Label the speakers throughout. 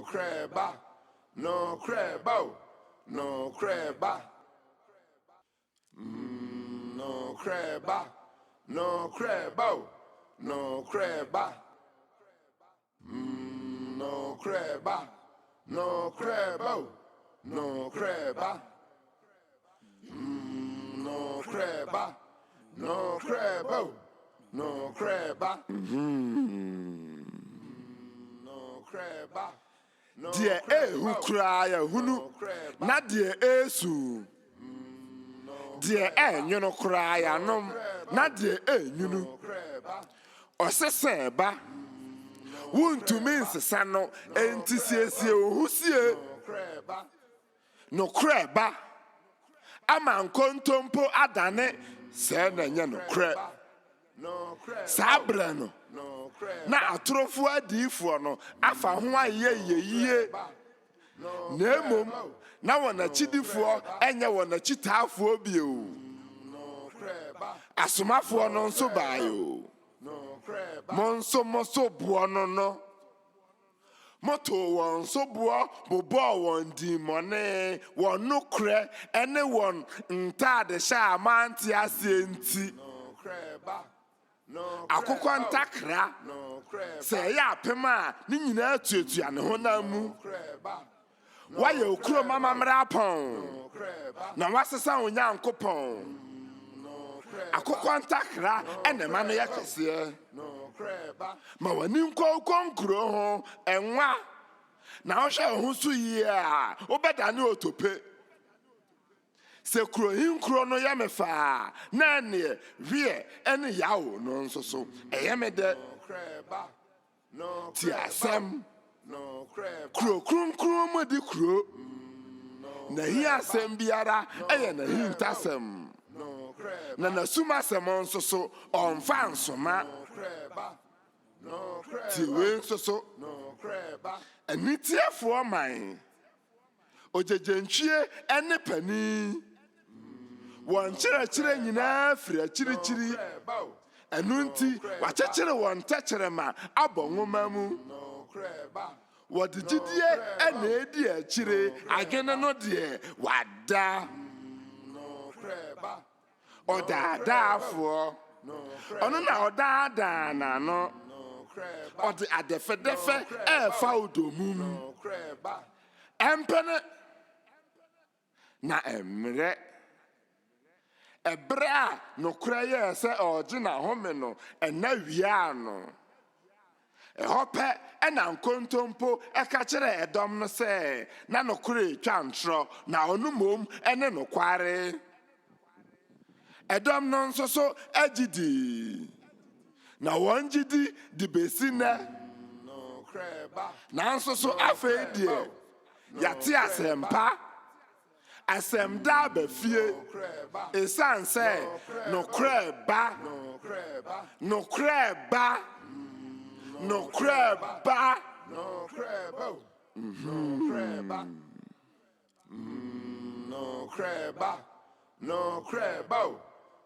Speaker 1: crabba, no crabbo, no crabba. No crabba, no crabbo, no crabba. No crabba, no crabbo, no crabba. No crabba, no crabbo, no crabba. No crabba.
Speaker 2: Die ehu kraya hunu na die esu die enyono kraya nom na die enyunu osese ba wuntumi nsesa no enti siesie ohusie no kreba ama nkontompo adane se na nya no kre sabre no na atrofo adifo no afa ho ayeyeye na emom na wona chidifo enye wona chitafo bio asomafo no nso baayo monso moso buo no moto won so buo bobo won di mone won nokre ene won ntade sha amanti asenti akokwa ntakra se ya apema ni nyina atuatua ne honamu waye okuro mama mrapon na wasesa onyankopon akokwa ntakra ene ma no yakese ma wani nkonkro ho enwa na ohwe ho so yi a obeda ne otope se kuro hinkro no yamefa na ne wie ene yawo no nso so eyemede ti asem kuro krunkrum mu di kuro na hi asem biara eye na hi ntasem na nasuma asem nso so onfa nsoma ti we nso so anitiefo man ojejentwie ene pani won chire nyina firi achiri enunti wachechere won techere ma abonwoma mu wodijidie ena edi achire agene no de wada odadaafo ono na odada na no odi adefedefe efa odomum empene na emre ebra no kraye se ogina home no ena wia no ehope ena nkontompo eka kire edom no se na no kure twantro na onumom ene no kware edom no nso so agidi na wonjidi di besina na nso so afedie yate asempa asemda bafie esanse no kreba no kreba no creba
Speaker 1: no crebo no creba no crebo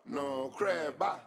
Speaker 1: no creba